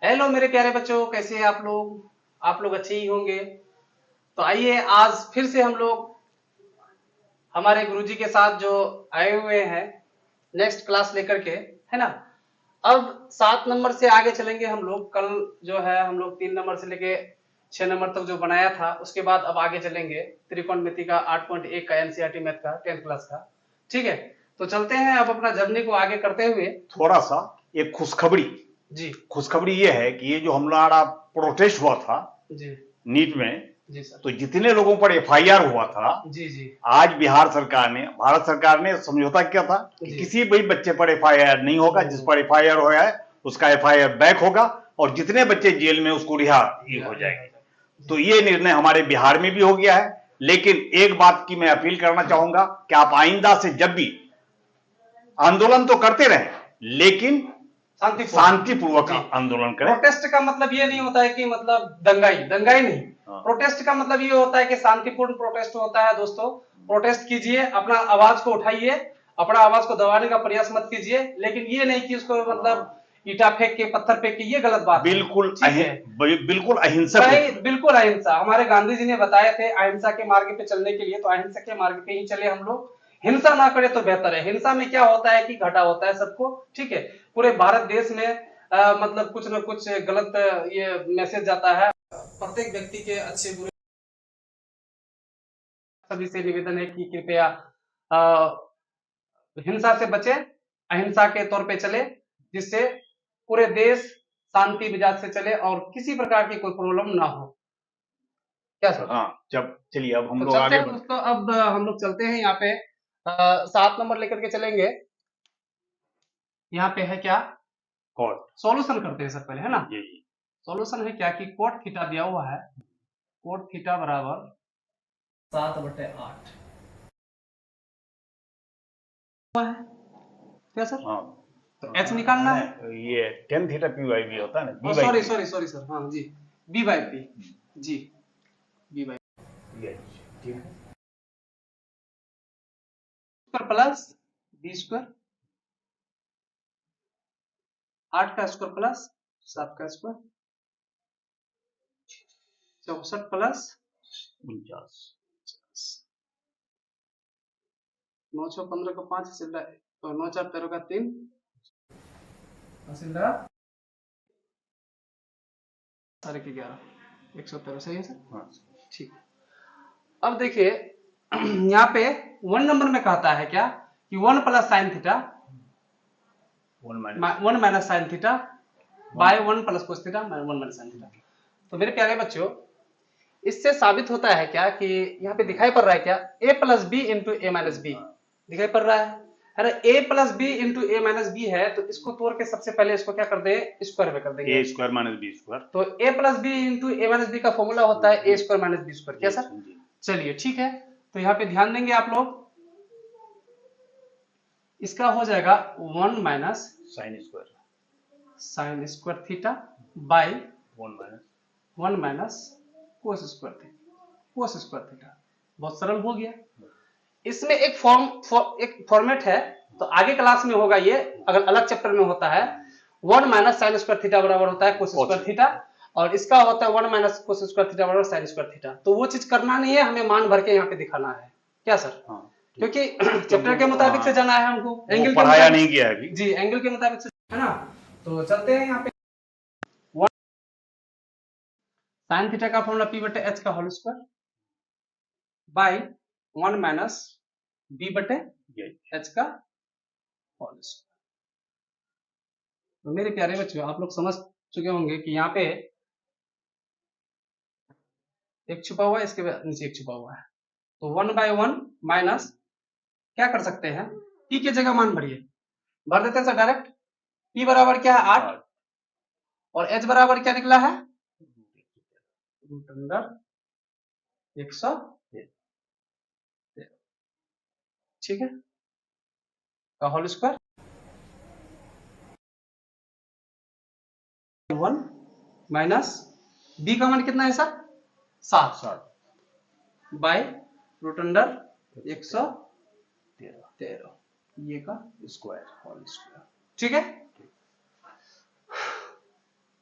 Hello मेरे प्यारे बच्चों, कैसे हैं आप लोग? आप लोग अच्छे ही होंगे। तो आइए आज फिर से हम लोग हमारे गुरुजी के साथ जो आए हुए हैं नेक्स्ट क्लास लेकर के, है ना। अब 7 नंबर से आगे चलेंगे हम लोग। कल जो है हम लोग 3 नंबर से लेके 6 नंबर तक जो बनाया था, उसके बाद अब आगे चलेंगे त्रिकोणमिति का 8.1 का एनसीईआरटी मैथ का 10th क्लास का। ठीक है, तो चलते हैं अब अपना जर्नी को आगे करते हुए। थोड़ा सा एक खुशखबरी जी खुशखबरी ये है कि ये जो हमारा प्रोटेस्ट हुआ था जी नीट में, जी सर। तो जितने लोगों पर एफआईआर हुआ था, जी जी आज भारत सरकार ने समझौता किया था कि जी। किसी भी बच्चे पर एफआईआर नहीं होगा। जिस पर एफआईआर होया है उसका एफआईआर बैक होगा और जितने बच्चे जेल में उसको रिहा हो जाएंगे। तो ये निर्णय हमारे बिहार में भी हो गया है। लेकिन एक बात की मैं अपील करना चाहूंगा कि आप आइंदा से जब भी आंदोलन तो करते रहे, लेकिन शांतिपूर्वक आंदोलन करें। प्रोटेस्ट का मतलब ये नहीं होता है कि मतलब दंगाई दंगाई नहीं। प्रोटेस्ट का मतलब ये होता है कि शांतिपूर्ण प्रोटेस्ट होता है। दोस्तों, प्रोटेस्ट कीजिए, अपना आवाज को उठाइए, अपना आवाज को दबाने का प्रयास मत कीजिए, लेकिन ये नहीं कि उसको मतलब ईटा फेंक के पत्थर फेंक के, ये गलत बात है। बिल्कुल ठीक है, बिल्कुल अहिंसक भाई बिल्कुल अहिंसा। हमारे गांधी जी ने बताए थे अहिंसा के मार्ग पे चलने के लिए, तो अहिंसा के मार्ग पे ही चले हम लोग। हिंसा ना करे तो बेहतर है। हिंसा में क्या होता है कि घाटा होता है सबको। ठीक है, पूरे भारत देश में मतलब कुछ न कुछ गलत ये मैसेज जाता है। प्रत्येक व्यक्ति के अच्छे बुरे सभी से निवेदन है कि कृपया हिंसा से बचे, अहिंसा के तौर पे चले, जिससे पूरे देश शांति मिजाज से चले और किसी प्रकार की कोई प्रॉब्लम ना हो। क्या सर? हाँ, जब चलिए अब हम तो लोग चलते आगे हैं दोस्तों। अब हम लोग चलते हैं यहाँ पे 7 नंबर लेकर के चलेंगे। यहाँ पे है क्या, कोट सॉल्यूशन करते हैं सर पहले, है ना। जी सॉल्यूशन है क्या कि कोट थीटा दिया हुआ है, कोट थीटा बराबर 7/8 हुआ है। क्या सर? हाँ, तो एच निकालना है। ये tan theta P by B होता है ना, B by sorry sorry sorry sir, हाँ जी, बी बाई पी। जी, बी बाई ये ठीक है। स्क्वायर प्लस बी स्क्वायर, 8 का स्क्वायर प्लस 7 का स्क्वायर, 64 प्लस 49 9 6 15 का 5 सिल्ला, तो 9 4 13 का 3 सिल्ला 11.5 113। सही है सर? हाँ। ठीक। अब देखिए यहाँ पे 1 नंबर में कहता है क्या कि 1 plus sine theta 1 minus sine theta by 1 plus cos theta 1 minus sine theta. तो मेरे प्यारे बच्चों, इससे साबित होता है क्या कि यहाँ पे दिखाई पड़ रहा है क्या, a plus B into A minus B दिखाई पड़ रहा है ना। a plus B into A minus B है, तो इसको तोड़ के सबसे पहले इसको क्या कर दें, स्क्वायर में कर देंगे। A square minus B square, तो a plus B into A minus B का फॉर्मूला होता है A square minus B square. क्या सर? चलिए ठीक है, तो यहाँ पे ध्यान देंगे आप लोग। इसका हो जाएगा 1 minus sine square theta by 1 minus cos square theta. बहुत सरल हो गया। इसमें एक फॉर्मेट है, तो आगे क्लास में होगा ये, अगर अलग चैप्टर में होता है 1 माइनस साइन स्क्वायर थीटा बराबर होता है कोस स्क्वायर थीटा, और इसका होता है 1 माइनस कोस स्क्वायर थीटा बराबर साइन स्क्वायर थीटा। तो वो चीज करना नहीं है, हमें मान भर के यहाँ पे दिखाना है। क्या सर? क्योंकि चैप्टर के मुताबिक से जाना है हमको, एंगल के पढ़ाया नहीं मुताबिक गया अभी। जी, एंगल के मुताबिक से, है ना। तो चलते हैं यहाँ पे साइन थीटा का फॉर्मूला पी बटे एच का whole square by 1 minus B बटे एच का होल स्क्वायर। तो मेरे प्यारे बच्चों, आप लोग समझ चुके होंगे कि यहाँ पे एक छुपा हुआ है, इसके नीचे एक छुपा हुआ है। तो 1/1 माइनस क्या कर सकते हैं, पी की जगह मान भरिए, भर देते हैं सर डायरेक्ट। पी बराबर क्या है 8, और एच बराबर क्या निकला है रूट अंडर 100। ठीक है, का होल स्क्वायर 1 माइनस बी का मान कितना है सर 7 बाई रूट अंडर 113 ये का स्क्वायर होल स्क्वायर। ठीक है,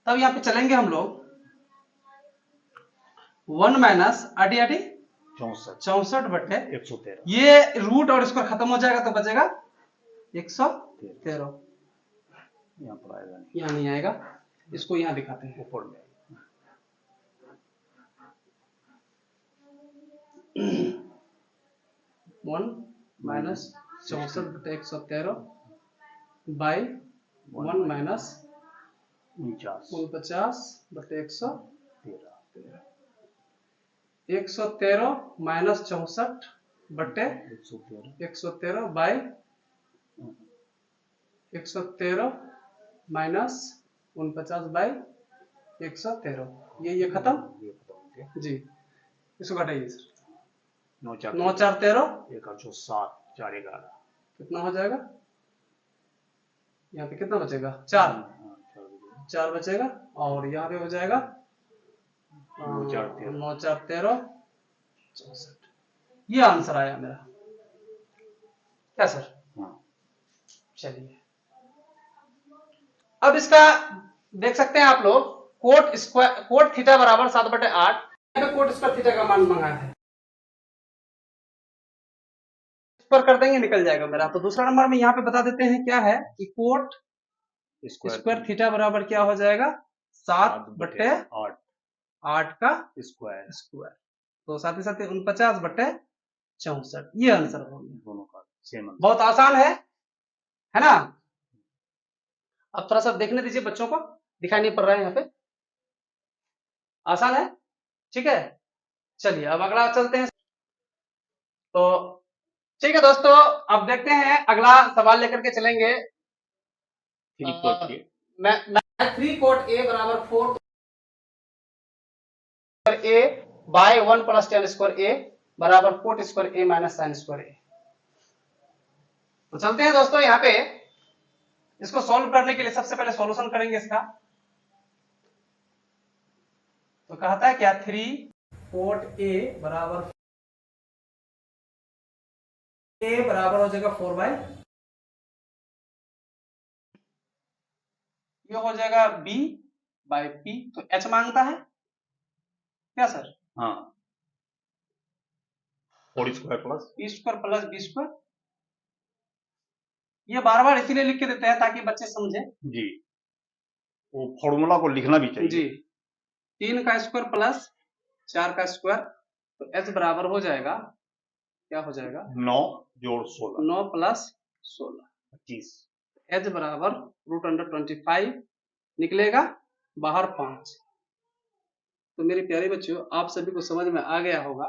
तब यहाँ पे चलेंगे हम लोग 1 माइनस 64 बटे 113 ये रूट और स्क्वायर खत्म हो जाएगा तो बचेगा 113। यहाँ पर आएगा नहीं, यहाँ नहीं आएगा, इसको यहाँ दिखाते हैं। ऊपर में 1 माइनस 64 बटे 113 बाई 1 माइनस 49 बटे 113 113 माइनस 64 बटे 113 बाई 113 माइनस 49 बाई 113। ये खत्म जी। इसको घटाइए सर। 9 4 13 1 8 7 4 11 कितना हो जाएगा? यहाँ पे कितना बचेगा? 4 बचेगा और यहाँ पे हो जाएगा 9 4 13 64। ये आंसर आया मेरा, क्या सर? चलिए अब इसका देख सकते हैं आप लोग, कोट थीटा बराबर 7/8। कोट स्क्वायर थीटा का मान मंगा है, पर कर देंगे निकल जाएगा मेरा। तो दूसरा नंबर में यहाँ पे बता देते हैं क्या है कि कोट स्क्वायर थीटा बराबर क्या हो जाएगा? 7/8 का स्क्वायर। तो साथ ही साथ 49/64। ये आंसर हो गया, दोनों का सेम। बहुत आसान है ना? अब थोड़ा सा देखने दीजिए बच्चों को, दिखाई नहीं पड़ रहा है यहाँ पे, आसान है, ठीक है। चलिए अब अगला चलते हैं। तो ठीक है दोस्तों, अब देखते हैं अगला सवाल लेकर के चलेंगे। 3 कोट ए बराबर 4 ए bye 1 plus tan square A बराबर coat square A minus sine square ए। तो चलते हैं दोस्तों, यहाँ पे इसको सॉल्व करने के लिए सबसे पहले सॉल्यूशन करेंगे इसका। तो कहता है क्या? 3 कोट ए बराबर हो जाएगा 4 बाय, ये हो जाएगा b बाय p। तो h मांगता है क्या सर? हाँ, 4 square plus p square plus b square. ये बार बार इसीलिए लिख के देते हैं ताकि बच्चे समझे जी, वो फॉर्मूला को लिखना भी चाहिए जी। 3 का स्क्वायर प्लस 4 का स्क्वायर, तो h बराबर हो जाएगा, क्या हो जाएगा? 9 जोड़ 16 9 प्लस 16 25। h बराबर √25 निकलेगा बाहर 5। तो मेरे प्यारे बच्चों, आप सभी को समझ में आ गया होगा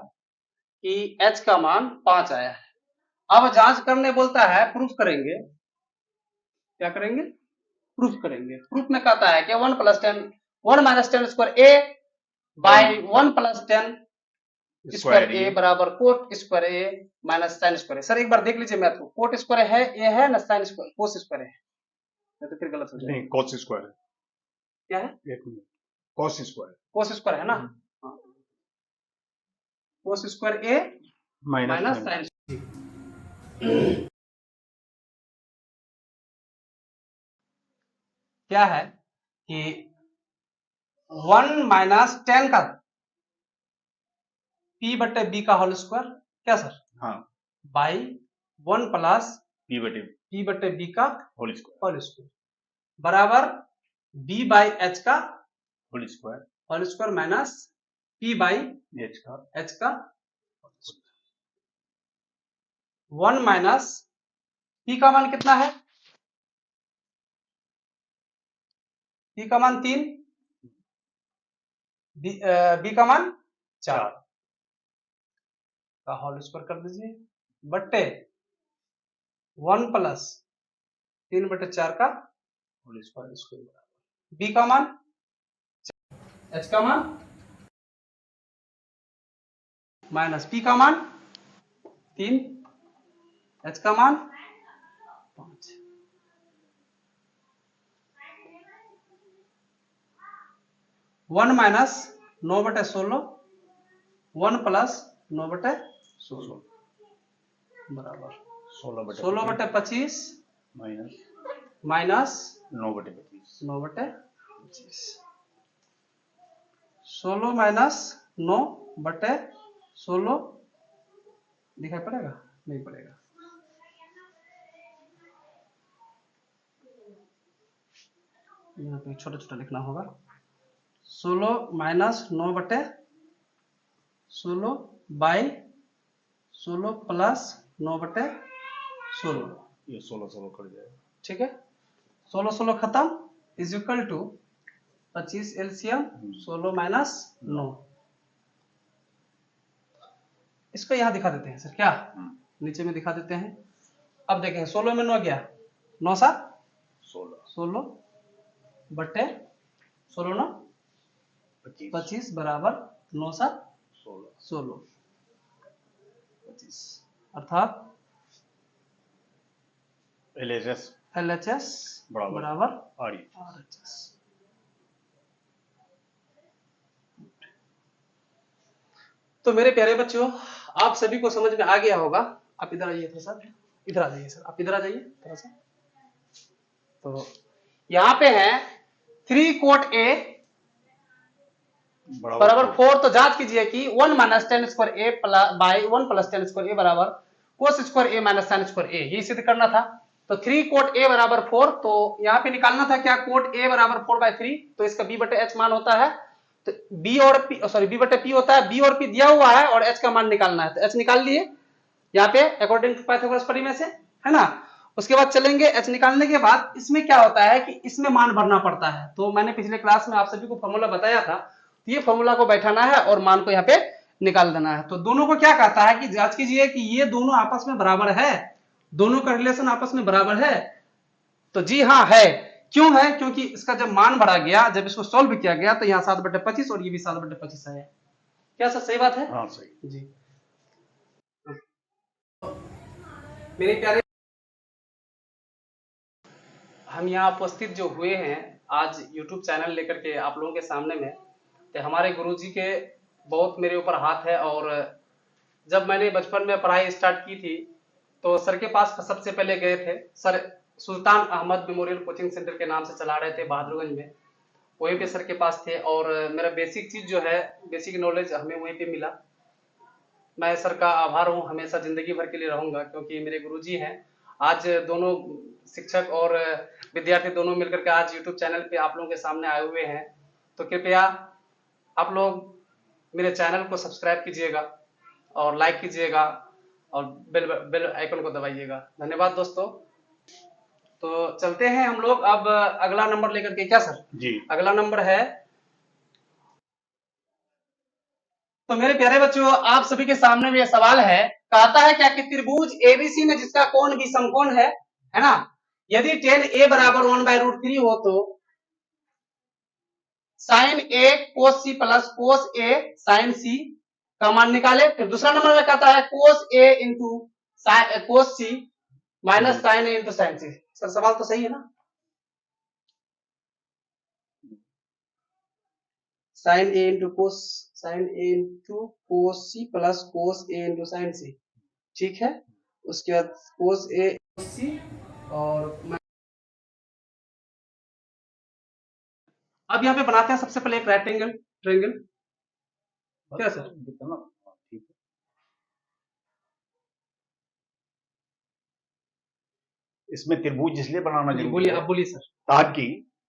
कि h का मान 5 आया है। अब जांच करने बोलता है, प्रूफ करेंगे। क्या करेंगे? प्रूफ करेंगे। प्रूफ में कहता है कि 1 minus 10 square A bye 1 plus 10 square A बराबर coat square A minus sine square A. Sir एक बार देख लीजिए मैथ को, कोट स्क्वायर है ए है ना साइन स्क्वायर कोस स्क्वायर है, नहीं तो फिर गलत हो जाएगा। नहीं, कोस स्क्वायर है। क्या है? एक मिनट, कोस स्क्वायर है ना? कोस स्क्वायर ए माइनस साइन। क्या है कि 1 माइनस 10 का p बटे b का होल स्क्वायर, क्या सर? हाँ, बाई 1 प्लस p बटे b का होल स्क्वायर बराबर b बाई h का whole square minus p by h का 1 माइनस p का मान कितना है? p का मान 3, b का मान 4 का होल स्क्वायर कर दीजिए बट्टे 1 प्लस 3/4 का होल स्क्वायर बराबर b का मान, h का मान माइनस p का मान 3, h का मान 5। वन माइनस 9/16, 1 प्लस 9/16 बराबर 16/25 माइनस 9/25। 16 माइनस 9 बटे 16 दिखाई पड़ेगा? नहीं पड़ेगा। यहाँ पे छोटा छोटा लिखना होगा। 16 माइनस 9 बटे 16 बाई 16 प्लस 9 बटे 16, ये 16 कर जाएगा। ठीक है। 16 खत्म is equal to 25 LCM 16 minus 9। इसको यहाँ दिखा देते हैं सर, क्या नीचे में दिखा देते हैं। अब देखें 16 में 9 गया, 9 7 16 बटे 16 9 25 बराबर 9 7 16 25, अर्थात LHS बराबर RHS। तो मेरे प्यारे बच्चों, आप सभी को समझ में आ गया होगा। आप इधर आइए थोड़ा सा, इधर आ जाइए सर, आप इधर आ जाइए थोड़ा सा। तो यहाँ पे है 3 कोट A बराबर 4, तो जांच कीजिए कि 1 minus tan square A by 1 plus tan square A बराबर cos square A minus sine square A, यही सिद्ध करना था। तो 3 कोट A बराबर 4, तो यहाँ पे निकालना था क्या, कोट A बराबर 4/3, तो इसका B बटे H मान होता है। तो B और P, सॉरी B बटे P होता है, B और P दिया हुआ है और H का मान निकालना है, तो H निकाल लिए यहाँ पे अकॉर्डिंग टू पाइथागोरस परिमेय से, है ना। उसके बाद चलेंगे, H निकालने के बाद इसमें क्या होता है कि इसमें मान भरना पड़ता है। तो मैंने पिछले क्लास में आप सभी को फॉर्मूला बताया था, ये फॉर्मूला को बैठाना है और मान को यहाँ पे निकाल देना है। तो दोनों को क्या कहता है कि जांच कीजिए कि ये दोनों आपस में बराबर है, दोनों का रिलेशन आपस में बराबर है। तो जी हाँ है। क्यों है? क्योंकि इसका जब मान भरा गया, जब इसको सॉल्व किया गया, तो यहाँ 7/25 और ये भी 7/25 है। क्या सर सही बात है? हाँ सही जी। मेरे प्यारे, हम यहाँ उपस्थित जो हुए हैं आज YouTube चैनल लेकर के आप लोगों के सामने में, तो हमारे गुरुजी के बहुत मेरे ऊपर हाथ है। और जब मैंने बचपन में पढ़ाई स्टार्ट की थी तो सर के पास सबसे पहले गए थे। सर सुल्तान अहमद मेमोरियल कोचिंग सेंटर के नाम से चला रहे थे बहादुरगंज में, वहीं पे सर के पास थे। और मेरा बेसिक चीज जो है, बेसिक नॉलेज हमें वहीं पे मिला। मैं सर का आभार हूँ, हमेशा जिंदगी भर के लिए रहूंगा, क्योंकि मेरे गुरुजी हैं। आज दोनों शिक्षक और विद्यार्थी दोनों मिलकर के आज YouTube चैनल पे आप लोगों के सामने आए हुए हैं। तो कृपया आप लोग मेरे चैनल को सब्सक्राइब कीजिएगा और लाइक कीजिएगा और बेल आइकन को दबाइएगा। धन्यवाद दोस्तों। तो चलते हैं हम लोग अब अगला नंबर लेकर के। क्या सर जी, अगला नंबर है, तो मेरे प्यारे बच्चों आप सभी के सामने में यह सवाल है, कहता है क्या कि त्रिभुज एबीसी में जिसका कोण भी समकोण है ना, यदि tan A बराबर 1/√3 हो तो sin A cos C plus cos A sin C का मान निकाले। फिर दूसरा नंबर में कहता है cos A into cos C minus sin A into sin C। Sir सवाल तो सही है ना? sin A into cos C plus cos A into sin C, ठीक है। उसके बाद cos A cos C, और अब यहाँ पे बनाते हैं सबसे पहले एक राइट एंगल ट्रायंगल। क्या सर? ठीक है। इसमें त्रिभुज इसलिए बनाना जरूरी बोलिए, है, आप बोलिए सर। ताकि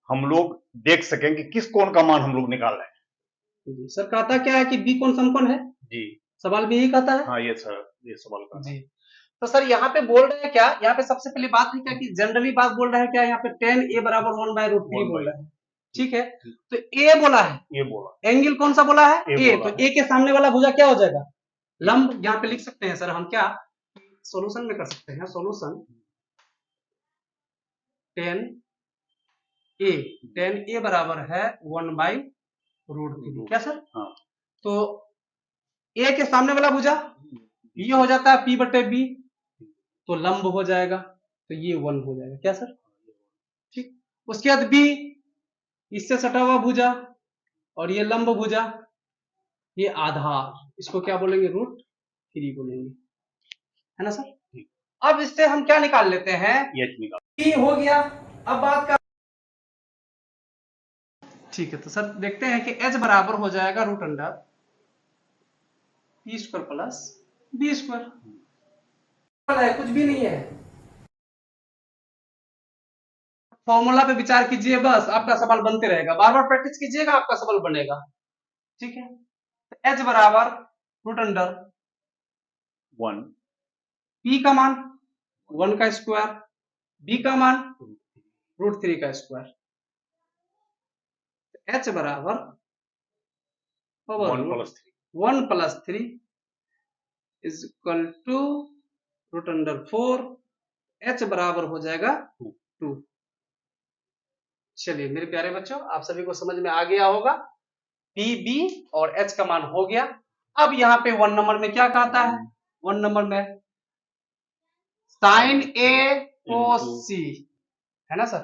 हम लोग देख सकें कि किस कोण का मान हम लोग निकाल रहे हैं। जी सर, कहता क्या है कि बी कोण समकोण है। जी, सवाल भी यही कहता है। हाँ ये सर, ये सवाल का जी। तो सर यहाँ पे बोल रहे हैं क्या, यहाँ पे सबसे पहली बात है क्या कि जनरली बात बोल रहा है क्या, यहाँ पे tan A बराबर 1/√3 बोल रहा है, ठीक है। तो A बोला है, ये बोला, एंगल कौन सा बोला है? A A। बोला तो A के सामने वाला भुजा क्या हो जाएगा? लंब। यहाँ पे लिख सकते हैं सर हम, क्या सॉल्यूशन में कर सकते हैं, सॉल्यूशन tan A बराबर है 1/√3। क्या सर? हाँ। तो A के सामने वाला भुजा ये हो जाता है P बटे B, तो लंब हो जाएगा, तो ये 1 हो जाएगा। क्या सर? ठीक। उसके बाद B, इससे सटा हुआ भुजा और ये लंब भुजा, ये आधार, इसको क्या बोलेंगे? √3 बोलेंगे, है ना सर? अब इससे हम क्या निकाल लेते हैं? ये निकाल, B हो गया। अब बात का ठीक है, तो सर देखते हैं कि h बराबर हो जाएगा root under p square plus b square है, कुछ भी नहीं है। फॉर्मूला पे विचार कीजिए, बस आपका सवाल बनते रहेगा, बार बार प्रैक्टिस कीजिएगा, आपका सवाल बनेगा। ठीक है, तो h बराबर रूट अंडर 1 p का मान 1 का स्क्वायर, b का मान रूट 3 का स्क्वायर, h बराबर 1 plus 3 1 plus 3 is equal to root under 4, h बराबर हो जाएगा 2। चलिए मेरे प्यारे बच्चों, आप सभी को समझ में आ गया होगा, p b और h का मान हो गया। अब यहाँ पे 1 नंबर में क्या कहता है, 1 नंबर में साइन a cos c है ना सर।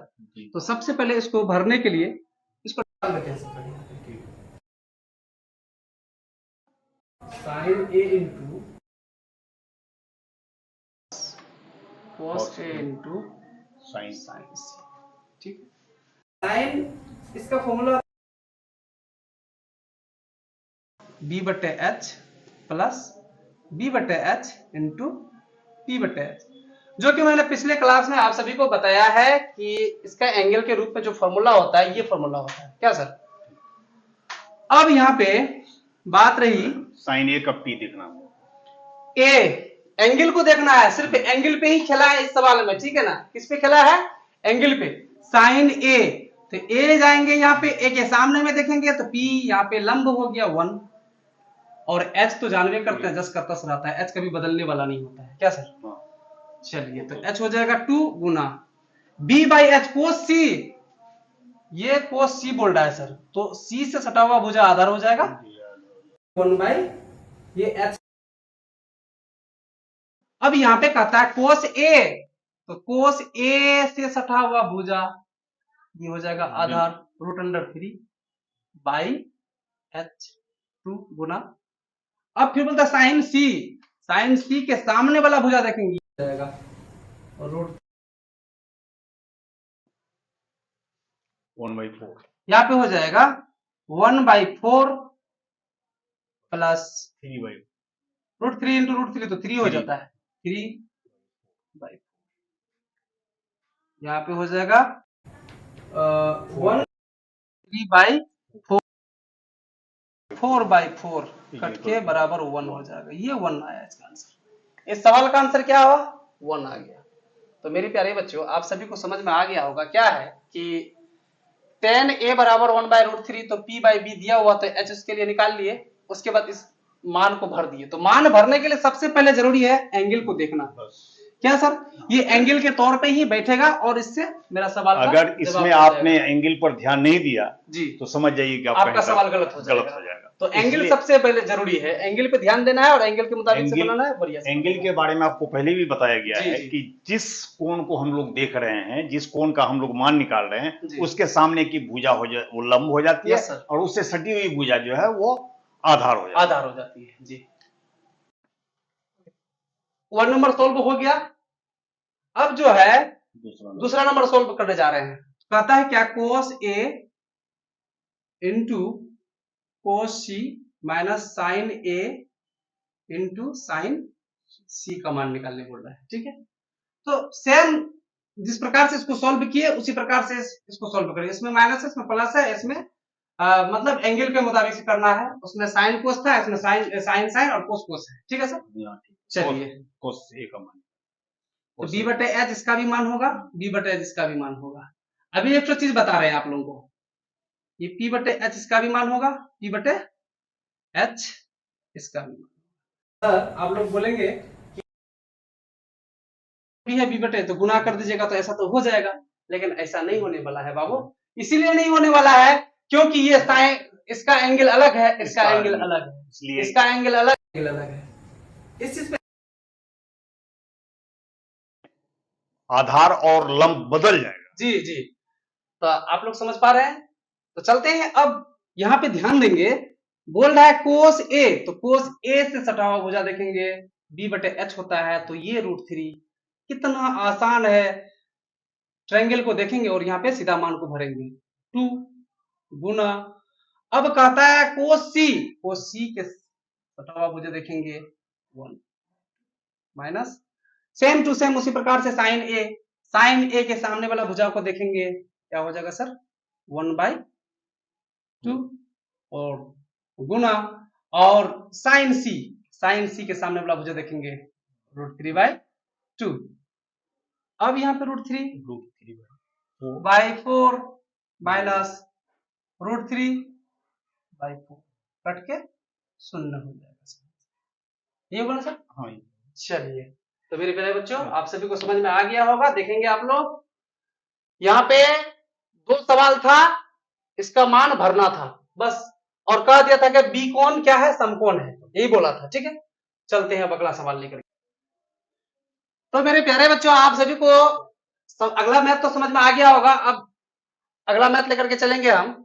तो सबसे पहले इसको भरने के लिए इसको डाल देते हैं सबसे पहले, sine a into cos a into sine sine c। ठीक है, साइन इसका फॉर्मूला b बटे h प्लस b बटे h इंटू p बटे h, जो कि मैंने पिछले क्लास में आप सभी को बताया है कि इसका एंगल के रूप में जो फॉर्मूला होता है, ये फॉर्मूला होता है क्या सर। अब यहाँ पे बात रही साइन ए का p देखना, ए एंगल को देखना है, सिर्फ एंगल पे ही खेला है इस सवाल में, ठीक है ना। किस पे खेला है, एंगल पे, साइन ए। तो ए जाएंगे यहाँ पे, ए के सामने में देखेंगे तो p यहाँ पे लंब हो गया 1, और h तो जानवे करते हैं जस का तस रहता है, h कभी बदलने वाला नहीं होता है क्या सर। चलिए तो h हो जाएगा 2 गुना b by H cos c, ये कोस c बोल रहा है सर, तो c से सटा हुआ भुजा आधार हो जाएगा 1 बाई ये h। अब यहाँ पे कहता है कोस a, तो कोस a से सटा हुआ भुजा ये हो जाएगा आधार रूट अंडर 3 बाई एच 2 गुना, अब फिर बोलता है साइन सी, साइन सी के सामने वाला भुजा देखेंगे जाएगा और रूट 1/4 यहाँ पे हो जाएगा 1/4 प्लस 3/4 रूट 3 इंटू रूट 3 तो 3 हो जाता है, 3/4 यहाँ पे हो जाएगा 3/4 4/4 कट के बराबर 1 हो जाएगा, ये 1 आया इसका आंसर। इस सवाल का आंसर क्या हुआ, 1 आ गया। तो मेरे प्यारे बच्चों, आप सभी को समझ में आ गया होगा क्या है कि tan a बराबर 1/√3, तो p बाई b दिया हुआ तो h उसके लिए निकाल लिए, उसके बाद इस मान को भर दिए। तो मान भरने के लिए सबसे पहले जरूरी है एंगल को देखना, क्या सर, ये एंगल के तौर पे ही बैठेगा और इससे मेरा सवाल अगर इसमें आपने एंगल पर ध्यान नहीं दिया जी तो समझ जाइए कि आपका सवाल गलत हो जाएगा। तो एंगल सबसे पहले जरूरी है, एंगल पे ध्यान देना है और एंगल के मुताबिक से बनाना है, बढ़िया। एंगल के बारे में आपको पहले भी बताया गया है कि जिस कोण को हम लोग देख रहे हैं, जिस कोण का हम लोग मान निकाल रहे हैं, उसके सामने की भुजा वो लंब हो जाती है और उससे सटी हुई भुजा जो है वो आधार हो जाती है जी। 1 नंबर सोल्व हो गया। अब जो है दूसरा नंबर सोल्व करने जा रहे हैं। कहता है क्या, कोस ए इंटू कोस सी माइनस साइन ए इंटू साइन सी का मान निकालने बोल रहा है, ठीक है। तो सेम जिस प्रकार से इसको सॉल्व किए उसी प्रकार से इसको सॉल्व करें। इसमें माइनस है, इसमें प्लस है, इसमें मतलब एंगल के मुताबिक से करना है। उसमें साइन कोस था, इसमें साइन साइन और कोस कोस है, ठीक है सर। चलिए कोस ए का मान, तो b बटे एच इसका भी मान होगा, b बटे एच इसका भी मान होगा। अभी एक चीज बता रहे हैं आप लोगों को, ये p बटे एच इसका भी मान होगा, p बटे एच इसका भी मान। सर आप लोग बोलेंगे कि भी है b बटे, तो गुना कर दीजिएगा तो ऐसा तो हो जाएगा, लेकिन ऐसा नहीं होने वाला है बाबू। इसीलिए नहीं होने वाला है क्योंकि ये साइन, इसका एंगल अलग है, इसका एंगल अलग है, इसलिए इसका एंगल अलग है। इस चीज पे आधार और लंब बदल जाएगा। जी जी, तो आप लोग समझ पा रहे हैं। तो चलते हैं, अब यहाँ पे ध्यान देंगे, बोल रहा है कोस ए, तो कोस ए से सटा हुआ भुजा देखेंगे b बटे एच होता है, तो ये √3, कितना आसान है। ट्रायंगल को देखेंगे और यहाँ पे सीधा मान को भरेंगे, 2 गुना, अब कहता है कोस सी के सटा हुआ भुजा देखेंगे 1 माइनस, सेम टू सेम उसी प्रकार से साइन ए के सामने वाला भुजा को देखेंगे, क्या हो जाएगा सर 1/2 और गुना, और साइन सी के सामने वाला भुजा देखेंगे √3/2। अब यहाँ पे √3/4 माइनस √3/4 कट के 0 हो जाएगा। ये बोला सर? हाँ। चलिए, तो मेरे प्यारे बच्चों आप सभी को समझ में आ गया होगा। देखेंगे आप लोग, यहाँ पे 2 सवाल था, इसका मान भरना था बस, और कह दिया था कि बी कोण क्या है, समकोण है, यही बोला था। ठीक है, चलते हैं अब अगला सवाल लेकर। तो मेरे प्यारे बच्चों आप सभी को अगला मैथ तो समझ में आ गया होगा। अब अगला मैथ लेकर के चलेंगे हम।